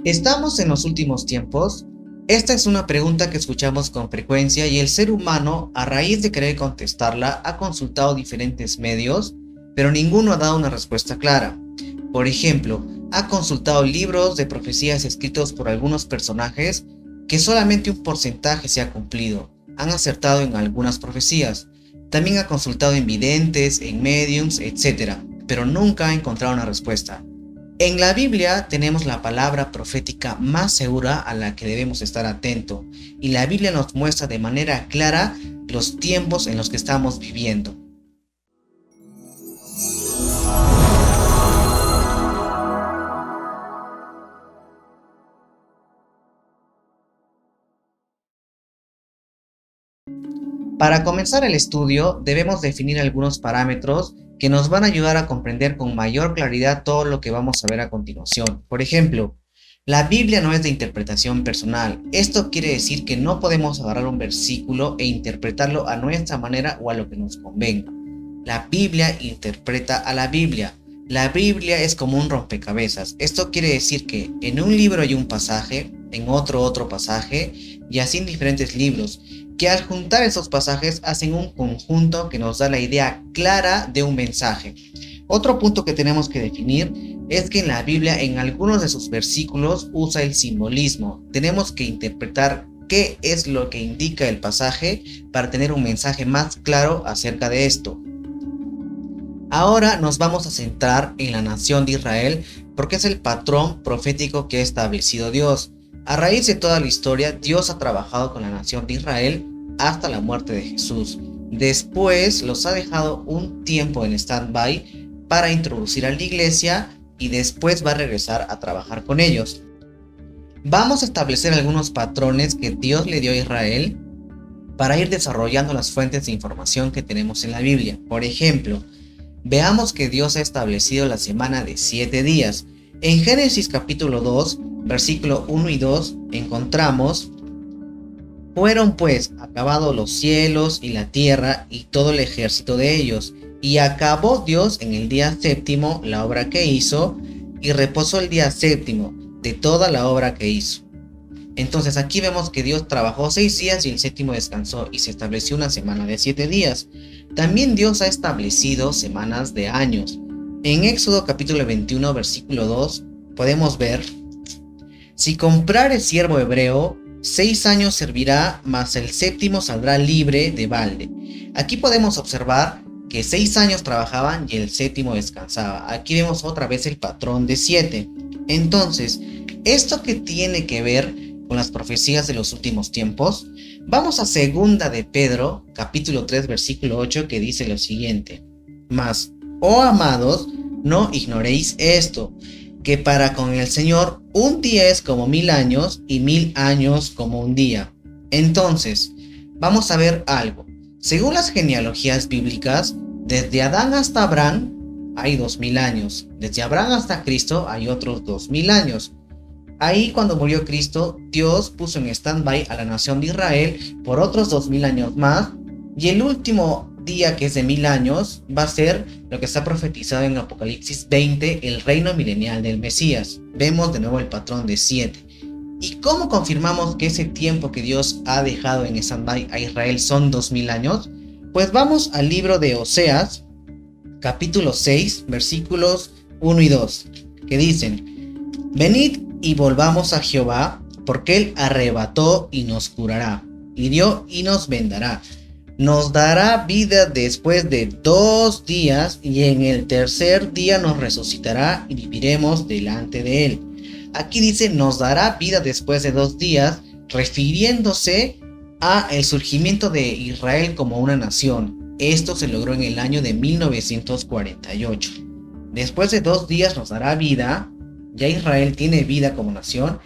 ¿Estamos en los últimos tiempos? Esta es una pregunta que escuchamos con frecuencia y el ser humano, a raíz de querer contestarla, ha consultado diferentes medios, pero ninguno ha dado una respuesta clara. Por ejemplo, ha consultado libros de profecías escritos por algunos personajes que solamente un porcentaje se ha cumplido. Han acertado en algunas profecías. También ha consultado en videntes, en mediums, etc., pero nunca ha encontrado una respuesta. En la Biblia tenemos la palabra profética más segura a la que debemos estar atentos, y la Biblia nos muestra de manera clara los tiempos en los que estamos viviendo. Para comenzar el estudio, debemos definir algunos parámetros que nos van a ayudar a comprender con mayor claridad todo lo que vamos a ver a continuación. Por ejemplo, la Biblia no es de interpretación personal. Esto quiere decir que no podemos agarrar un versículo e interpretarlo a nuestra manera o a lo que nos convenga. La Biblia interpreta a la Biblia. La Biblia es como un rompecabezas. Esto quiere decir que en un libro hay un pasaje, en otro pasaje, y así en diferentes libros, que al juntar esos pasajes hacen un conjunto que nos da la idea clara de un mensaje. Otro punto que tenemos que definir es que en la Biblia en algunos de sus versículos usa el simbolismo. Tenemos que interpretar qué es lo que indica el pasaje para tener un mensaje más claro acerca de esto. Ahora nos vamos a centrar en la nación de Israel porque es el patrón profético que ha establecido Dios. A raíz de toda la historia, Dios ha trabajado con la nación de Israel hasta la muerte de Jesús. Después los ha dejado un tiempo en stand-by para introducir a la iglesia y después va a regresar a trabajar con ellos. Vamos a establecer algunos patrones que Dios le dio a Israel para ir desarrollando las fuentes de información que tenemos en la Biblia. Por ejemplo, veamos que Dios ha establecido la semana de 7 días. En Génesis capítulo 2, versículo 1 y 2 encontramos: fueron pues acabados los cielos y la tierra y todo el ejército de ellos, y acabó Dios en el día séptimo la obra que hizo, y reposó el día séptimo de toda la obra que hizo. Entonces aquí vemos que Dios trabajó 6 días y el séptimo descansó, y se estableció una semana de 7 días. También Dios ha establecido semanas de años. En Éxodo capítulo 21 versículo 2 podemos ver: si comprare siervo hebreo, 6 años servirá, mas el séptimo saldrá libre de balde. Aquí podemos observar que 6 años trabajaban y el séptimo descansaba. Aquí vemos otra vez el patrón de 7. Entonces, ¿esto qué tiene que ver con las profecías de los últimos tiempos? Vamos a segunda de Pedro, capítulo 3, versículo 8, que dice lo siguiente: mas, oh amados, no ignoréis esto, que para con el Señor un día es como 1000 años y 1000 años como un día. Entonces, vamos a ver algo. Según las genealogías bíblicas, desde Adán hasta Abraham hay 2000 años. Desde Abraham hasta Cristo hay otros 2000 años. Ahí, cuando murió Cristo, Dios puso en stand-by a la nación de Israel por otros 2000 años más, y el último día, que es de 1000 años, va a ser lo que está profetizado en Apocalipsis 20, el reino milenial del Mesías. Vemos de nuevo el patrón de 7. ¿Y cómo confirmamos que ese tiempo que Dios ha dejado en stand-by a Israel son 2000 años? Pues vamos al libro de Oseas, capítulo 6, versículos 1 y 2, que dicen: venid y volvamos a Jehová, porque él arrebató y nos curará, hirió y nos vendará. Nos dará vida después de 2 días, y en el tercer día nos resucitará y viviremos delante de él. Aquí dice nos dará vida después de 2 días, refiriéndose a el surgimiento de Israel como una nación. Esto se logró en el año de 1948. Después de 2 días nos dará vida, ya Israel tiene vida como nación,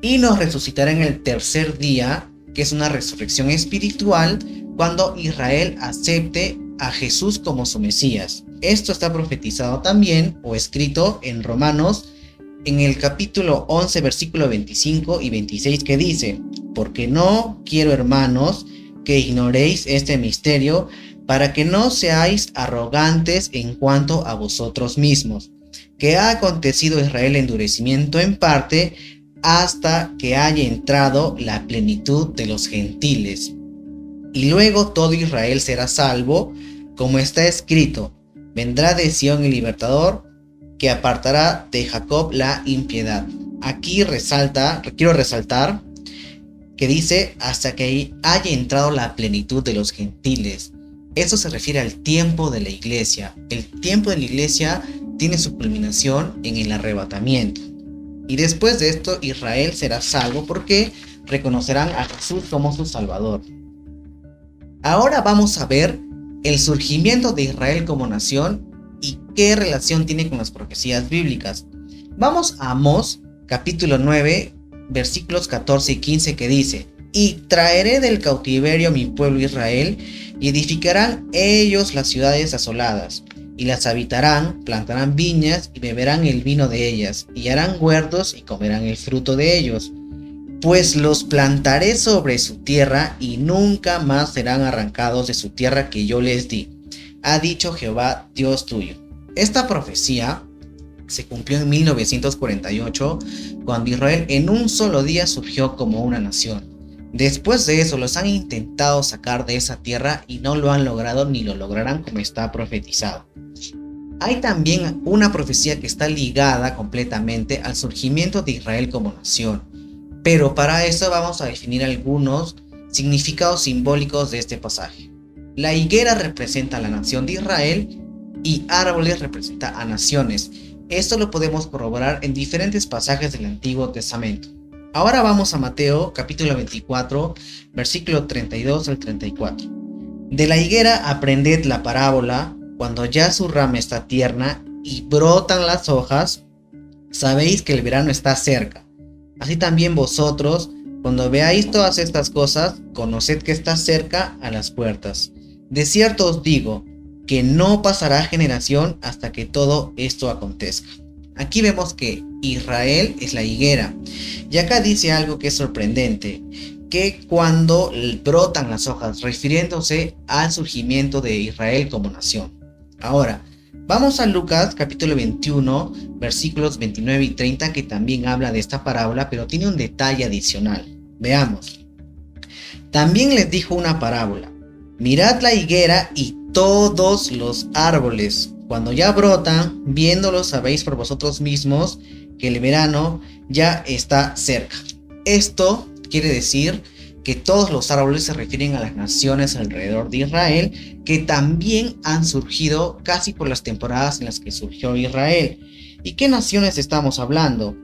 y nos resucitará en el tercer día, que es una resurrección espiritual, cuando Israel acepte a Jesús como su Mesías. Esto está profetizado también o escrito en Romanos, en el capítulo 11, versículo 25 y 26, que dice: porque no quiero, hermanos, que ignoréis este misterio, para que no seáis arrogantes en cuanto a vosotros mismos, que ha acontecido a Israel endurecimiento en parte hasta que haya entrado la plenitud de los gentiles. Y luego todo Israel será salvo, como está escrito: vendrá de Sión el libertador, que apartará de Jacob la impiedad. Aquí quiero resaltar que dice hasta que haya entrado la plenitud de los gentiles. Eso se refiere al tiempo de la iglesia. El tiempo de la iglesia tiene su culminación en el arrebatamiento. Y después de esto Israel será salvo porque reconocerán a Jesús como su Salvador. Ahora vamos a ver el surgimiento de Israel como nación y qué relación tiene con las profecías bíblicas. Vamos a Amós, capítulo 9, versículos 14 y 15, que dice: y traeré del cautiverio a mi pueblo Israel, y edificarán ellos las ciudades asoladas, y las habitarán, plantarán viñas y beberán el vino de ellas, y harán huertos y comerán el fruto de ellos. Pues los plantaré sobre su tierra y nunca más serán arrancados de su tierra que yo les di, ha dicho Jehová Dios tuyo. Esta profecía se cumplió en 1948, cuando Israel en un solo día surgió como una nación. Después de eso los han intentado sacar de esa tierra y no lo han logrado ni lo lograrán como está profetizado. Hay también una profecía que está ligada completamente al surgimiento de Israel como nación, pero para eso vamos a definir algunos significados simbólicos de este pasaje. La higuera representa a la nación de Israel y árboles representa a naciones. Esto lo podemos corroborar en diferentes pasajes del Antiguo Testamento. Ahora vamos a Mateo capítulo 24, versículo 32 al 34. De la higuera aprended la parábola: cuando ya su rama está tierna y brotan las hojas, sabéis que el verano está cerca. Así también vosotros, cuando veáis todas estas cosas, conoced que está cerca a las puertas. De cierto os digo, que no pasará generación hasta que todo esto acontezca. Aquí vemos que Israel es la higuera. Y acá dice algo que es sorprendente, que cuando brotan las hojas, refiriéndose al surgimiento de Israel como nación. Ahora, vamos a Lucas capítulo 21, versículos 29 y 30, que también habla de esta parábola, pero tiene un detalle adicional. Veamos. También les dijo una parábola: mirad la higuera y todos los árboles. Cuando ya brotan, viéndolos sabéis por vosotros mismos que el verano ya está cerca. Esto quiere decir que todos los árboles se refieren a las naciones alrededor de Israel, que también han surgido casi por las temporadas en las que surgió Israel. ¿Y qué naciones estamos hablando?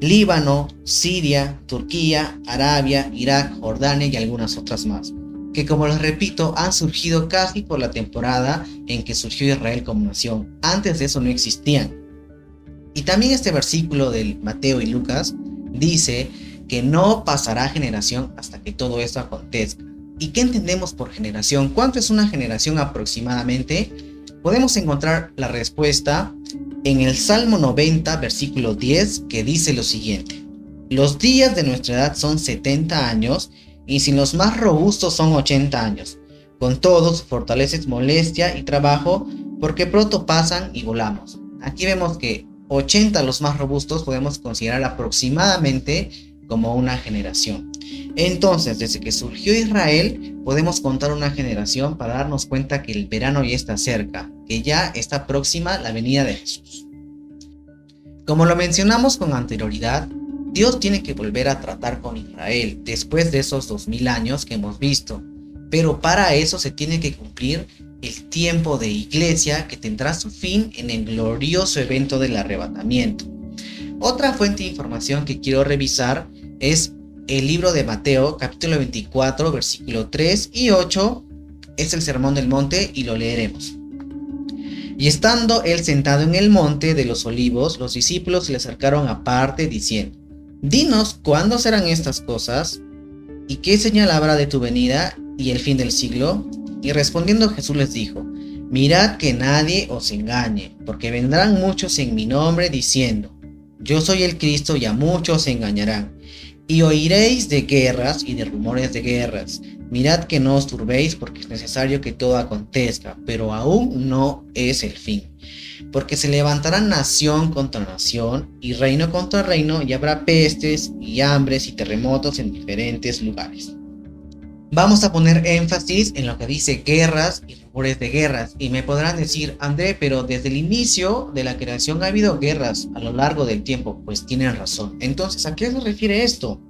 Líbano, Siria, Turquía, Arabia, Irak, Jordania y algunas otras más, que, como les repito, han surgido casi por la temporada en que surgió Israel como nación. Antes de eso no existían. Y también este versículo de Mateo y Lucas dice que no pasará generación hasta que todo esto acontezca. ¿Y qué entendemos por generación? ¿Cuánto es una generación aproximadamente? Podemos encontrar la respuesta en el Salmo 90, versículo 10, que dice lo siguiente: los días de nuestra edad son 70 años, y sin los más robustos son 80 años. Con todo, su fortaleza es molestia y trabajo, porque pronto pasan y volamos. Aquí vemos que 80, los más robustos, podemos considerar aproximadamente como una generación. Entonces, desde que surgió Israel, podemos contar una generación para darnos cuenta que el verano ya está cerca, que ya está próxima la venida de Jesús. Como lo mencionamos con anterioridad, Dios tiene que volver a tratar con Israel después de esos 2000 años que hemos visto, pero para eso se tiene que cumplir el tiempo de iglesia, que tendrá su fin en el glorioso evento del arrebatamiento. Otra fuente de información que quiero revisar es el libro de Mateo, capítulo 24, versículo 3 y 8, es el Sermón del Monte y lo leeremos. Y estando él sentado en el monte de los olivos, los discípulos se le acercaron aparte diciendo: dinos, ¿cuándo serán estas cosas? ¿Y qué señal habrá de tu venida y el fin del siglo? Y respondiendo Jesús les dijo: mirad que nadie os engañe, porque vendrán muchos en mi nombre diciendo: yo soy el Cristo, y a muchos se engañarán. Y oiréis de guerras y de rumores de guerras. Mirad que no os turbéis, porque es necesario que todo acontezca, pero aún no es el fin. Porque se levantará nación contra nación y reino contra reino, y habrá pestes y hambres y terremotos en diferentes lugares. Vamos a poner énfasis en lo que dice guerras y rumores de guerras. Y me podrán decir, André, pero desde el inicio de la creación ha habido guerras a lo largo del tiempo. Pues tienen razón. Entonces, ¿a qué se refiere esto?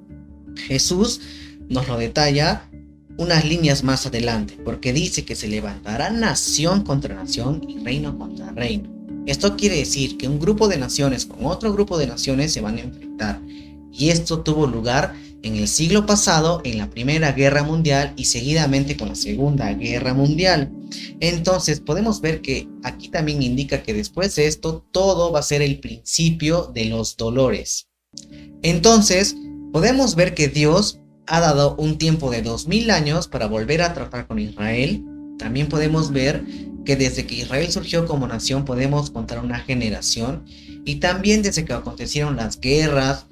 Jesús nos lo detalla unas líneas más adelante, porque dice que se levantará nación contra nación y reino contra reino. Esto quiere decir que un grupo de naciones con otro grupo de naciones se van a enfrentar. Y esto tuvo lugar en el siglo pasado, en la Primera Guerra Mundial y seguidamente con la Segunda Guerra Mundial. Entonces podemos ver que aquí también indica que después de esto todo va a ser el principio de los dolores. Entonces podemos ver que Dios ha dado un tiempo de 2000 años para volver a tratar con Israel. También podemos ver que desde que Israel surgió como nación podemos contar una generación, y también desde que acontecieron las guerras,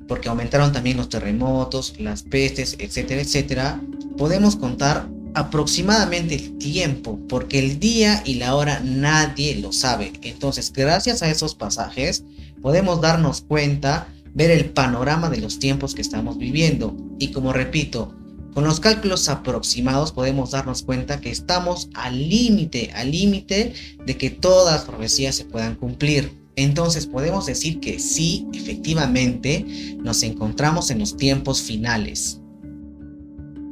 porque aumentaron también los terremotos, las pestes, etcétera, etcétera, podemos contar aproximadamente el tiempo, porque el día y la hora nadie lo sabe. Entonces, gracias a esos pasajes, podemos darnos cuenta, ver el panorama de los tiempos que estamos viviendo. Y como repito, con los cálculos aproximados podemos darnos cuenta que estamos al límite de que todas las profecías se puedan cumplir. Entonces podemos decir que sí, efectivamente, nos encontramos en los tiempos finales.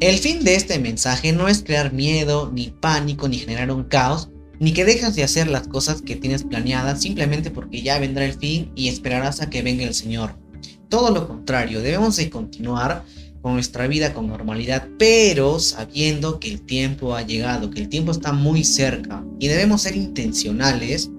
El fin de este mensaje no es crear miedo, ni pánico, ni generar un caos, ni que dejes de hacer las cosas que tienes planeadas simplemente porque ya vendrá el fin y esperarás a que venga el Señor. Todo lo contrario, debemos de continuar con nuestra vida con normalidad, pero sabiendo que el tiempo ha llegado, que el tiempo está muy cerca, y debemos ser intencionales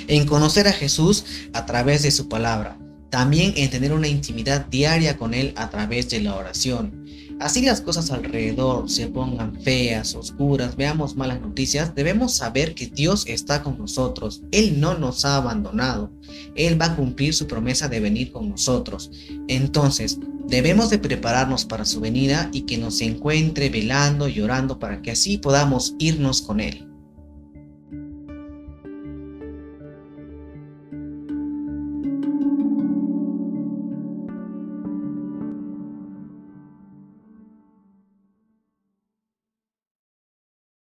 en conocer a Jesús a través de su palabra, también en tener una intimidad diaria con Él a través de la oración. Así las cosas alrededor se pongan feas, oscuras, veamos malas noticias, debemos saber que Dios está con nosotros. Él no nos ha abandonado. Él va a cumplir su promesa de venir con nosotros. Entonces, debemos de prepararnos para su venida y que nos encuentre velando y orando para que así podamos irnos con Él.